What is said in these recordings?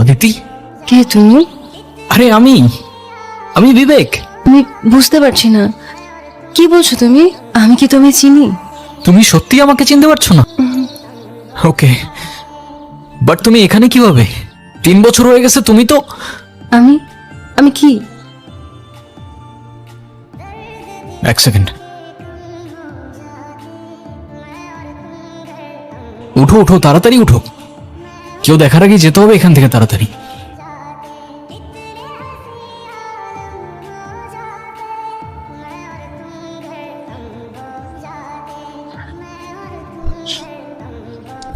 অদিতি, কে তুমি? আরে আমি আমি বিবেক। আমি বুঝতে পারছি না, কি বলছো তুমি? আমি কি তুমি চিনি? তুমি সত্যি আমাকে চিনতে পারছো না? ওকে, বাট তুমি এখানে কিভাবে? 3 বছর হয়ে গেছে, তুমি তো... আমি আমি কি? এক সেকেন্ড, উঠো উঠো, তাড়াতাড়ি উঠো, কেউ দেখার আগে যেতে হবে এখান থেকে তাড়াতাড়ি।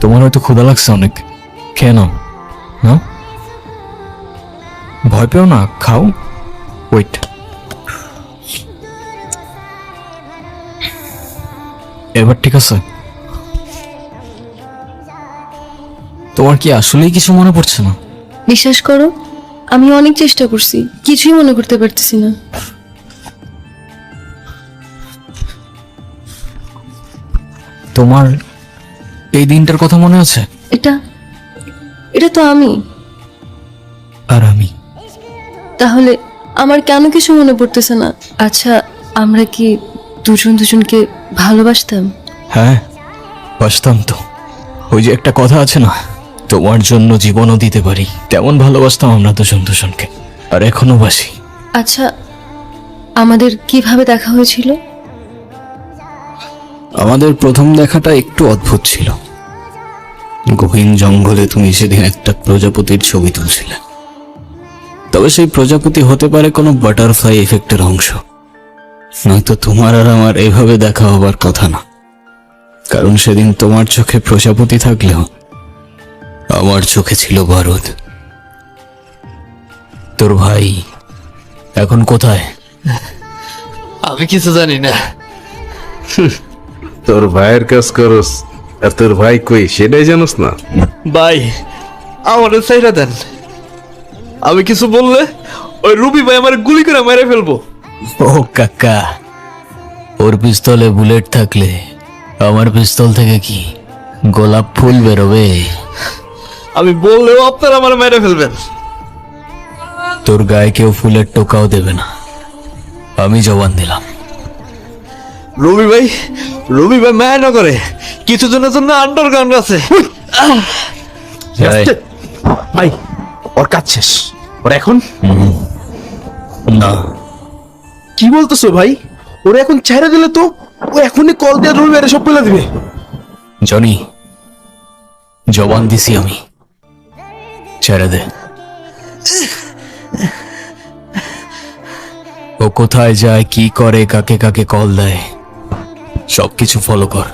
তোমার হয়তো ক্ষুধা লাগছে অনেক, খেয়ে নাও। হ্যাঁ, ভয় পেও না, খাও। ওয়েট, এবার ঠিক আছে? তোমার কি আসলেই কিছু মনে পড়ছে না? বিশ্বাস করো, আমি অনেক চেষ্টা করছি, কিছুই মনে করতে পারতেছি না। তোমার এই দিনটার কথা মনে আছে? এটা এটা তো আমি। আর আমি? তাহলে আমার কেন কিছু মনে পড়তেছে না? আচ্ছা, আমরা কি দুজন দুজনকে ভালোবাসতাম? হ্যাঁ, বাসতাম তো। ওই যে একটা কথা আছে না, তোমার জন্য জীবনও দিতে পারি, তেমন ভালোবাসতাম আমরা দুজন দুজনকে, আর এখনো বাসি। আচ্ছা, আমাদের কিভাবে দেখা হয়েছিল? আমাদের প্রথম দেখাটা একটু অদ্ভুত ছিল। গহীন জঙ্গলে তুমি সেদিন একটা প্রজাপতির ছবি তুলছিলে, তবে সেই প্রজাপতি হতে পারে কোনো বাটারফ্লাই এফেক্টের অংশ, নয়তো তোমার আর আমার এইভাবে দেখা হবার কথা না। কারণ সেদিন তোমার চোখে প্রজাপতি থাকলেও আমার চোখে ছিল বারুদ। তোর ভাই এখন কোথায়? আমি কিছু জানি না। তোর ভাইয়ের কাজ করস, আর তোর ভাই কই সেটাই জানোস না? ভাই, আমারে চাইরা দেন। আমি কিছু বললে ওই রুবি ভাই আমার গুলি করে মেরে ফেলবো। ও কাকা, ওর পিস্তলে বুলেট থাকলে আমার পিস্তল থেকে কি গোলাপ ফুল বেরোবে? আমি বললেও আপনারা আমার মেরে ফেলবেন। তোর গায়ে কেউ ফুলের টোকাও দেবে না, আমি জবান দিলাম। রবি ভাই মায়া না করে, কিছু জনের জন্য আন্ডারগ্রাউন্ড আছে। এই, ভাই ওর কাজ শেষ, ওর এখন না, কি বলতেছো ভাই? ওরা এখন ছেড়ে দিলে তো ও এখনই কল দিয়ে রুল মেরে সব পেলে দিবে। জনি, জবান দিছি আমি, ছেড়ে দে। ও কোথায় যায়, কি করে, কাকে কাকে কল দেয়, সবকিছু ফলো কর।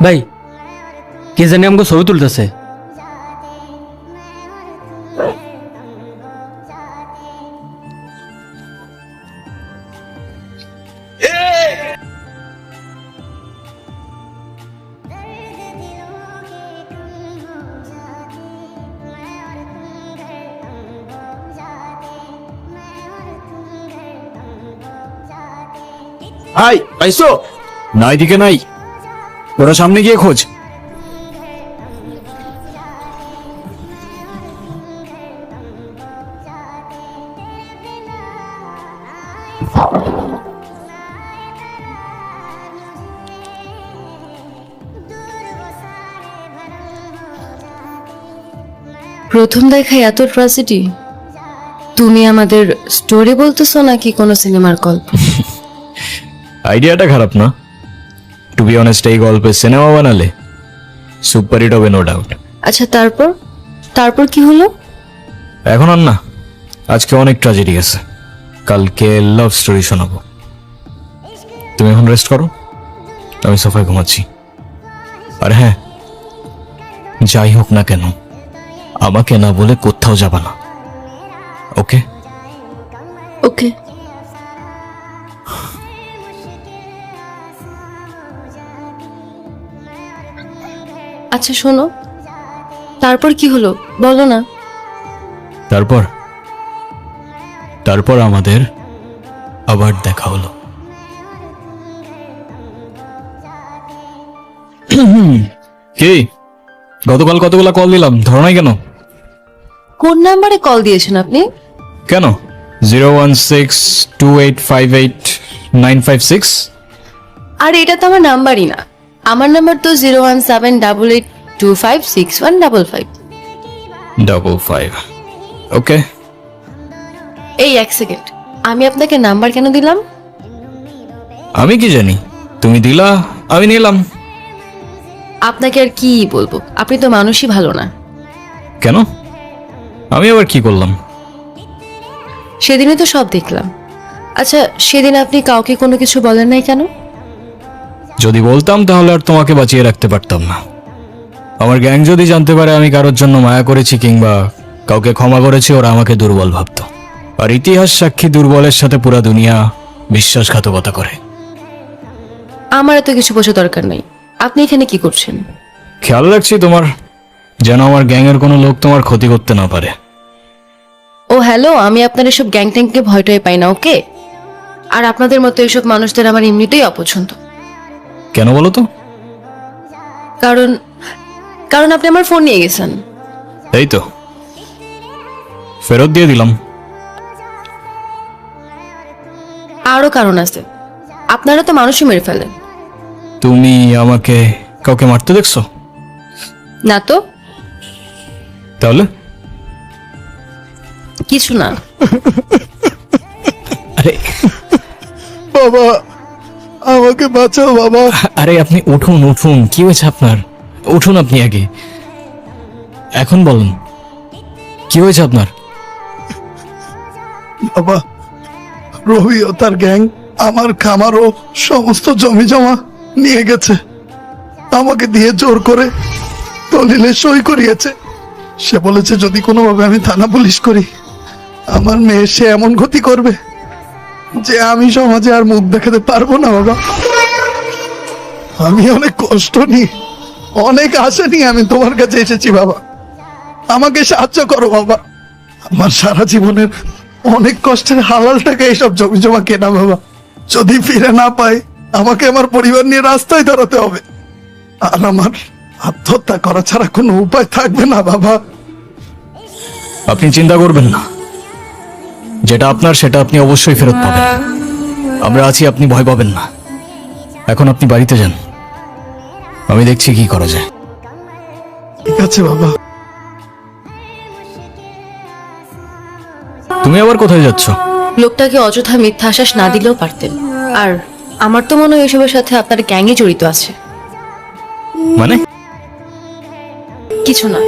ভাই, কে জানি আমাকে ছবি তুলতেছে। ভাই পাইছো? না, এদিকে নাই, ওরা সামনে গিয়ে খোঁজ। প্রথম দেখায় এত ট্র্যাজেডি? তুমি আমাদের স্টোরি বলতেছো নাকি কোনো সিনেমার গল্প? আইডিয়াটা খারাপ না, টু বি অনেস্ট। এই গল্পে সিনেমা বানালে সুপার হিট হবে, নো ডাউট। আচ্ছা, তারপর তারপর কি হলো? এখন আর না, আজকে অনেক ট্র্যাজেডি আছে, কালকে লাভ স্টোরি শোনাবো। তুমি এখন রেস্ট করো, আমি সোফায় ঘুমাচ্ছি। আর হ্যাঁ, যাই হোক না কেন আমাকে না বলে কোথাও যাবা না, ওকে? ওকে। আচ্ছা শোনো, তারপর কি হলো বলো না। তারপর তারপর আমাদের আবার দেখা হলো। কি গতকাল কতগুলা কল দিলাম, ধরো নাই কেন? কোন নাম্বারে কল দিয়েছেন আপনি? কেন? 016285895 আর এটা তো আমার নাম্বারই না। আমার নাম্বার তো 01788256155। ওকে। এই এক সেকেন্ড, আমি আপনাকে নাম্বার কেন দিলাম? আমি কি জানি, তুমি দিলা, আমি নিলাম। আপনাকে আর কি বলবো, আপনি তো মানুষই ভালো না। কেন? আমি আবার কি করলাম? সেদিনে তো সব দেখলাম। আচ্ছা, সেদিন আপনি কাউকে কোনো কিছু বলেন নাই কেন? যদি বলতাম তাহলে আর তোমাকে বাঁচিয়ে রাখতে পারতাম না। আমার গ্যাং যদি জানতে পারে আমি কারোর জন্য মায়া করেছি কিংবা কাউকে ক্ষমা করেছি, ওরা আমাকে দুর্বল ভাবতো। আর ইতিহাস সাক্ষী, দুর্বলের সাথে পুরা দুনিয়া বিশ্বাসঘাতকতা করে। আমার এত কিছু বোঝা দরকার নাই। আপনি এখানে কি করছেন? খেয়াল রাখছি তোমার, যেন আমার গ্যাংয়ের কোনো লোক তোমার ক্ষতি করতে না পারে। ও হ্যালো, আমি আপনার এসব গ্যাং ট্যাংকে ভয়টাই পাই না, ওকে? আর আপনাদের মতো এসব মানুষদের আমার এমনিতেই অপছন্দ। কেন বলো তো? কারণ কারণ আপনি আমার ফোন নিয়ে গেছেন। এই তো, ফেরত দিয়ে দিলাম। আরো কারণ আছে, আপনারা তো মানুষই মেরে ফেলেন। তুমি আমাকে কাউকে মারতে দেখছো? না তো, তাহলে? কিছু না। আরে বাবা, আমাকে বাঁচাও বাবা। আরে আপনি উঠুন উঠুন, কি হয়েছে আপনার? উঠুন আপনি আগে, এখন বলুন কি হয়েছে আপনার? বাবা, রবি ও তার গ্যাং আমার খামার ও সমস্ত জমি জমা নিয়ে গেছে। আমাকে দিয়ে জোর করে দলিলে সই করিয়েছে। সে বলেছে যদি কোনোভাবে আমি থানা পুলিশ করি, আমার মেয়ে সে এমন ক্ষতি করবে যে আমি সমাজে আর মুখ দেখাতে পারবো না। বাবা, আমি অনেক কষ্ট নিয়ে, অনেক আশা নিয়ে আমি তোমার কাছে এসেছি। বাবা, আমাকে সাহায্য করো বাবা। আমার সারা জীবনের অনেক কষ্টের হালাল টাকা এইসব জমি জমা কেনা। বাবা, যদি ফিরে না পাই, আমাকে আমার পরিবার নিয়ে রাস্তায় দাঁড়াতে হবে। আর আমার আত্মহত্যা করা ছাড়া কোনো উপায় থাকবে না। বাবা, আপনি চিন্তা করবেন না, যেটা আপনার সেটা আপনি অবশ্যই ফেরত পাবেন। আমরা আছি, আপনি ভয় পাবেন না। এখন আপনি বাড়িতে যান, আমি দেখছি কি করা যায়। ঠিক আছে বাবা। তুমি আবার কোথায় যাচ্ছ? লোকটাকে অযথা মিথ্যা আশ্বাস না দিলেও পারতেন। আর আমার তো মনে হয় এসবের সাথে আপনার গ্যাংয়ে জড়িত আছে। মানে? কিছু না।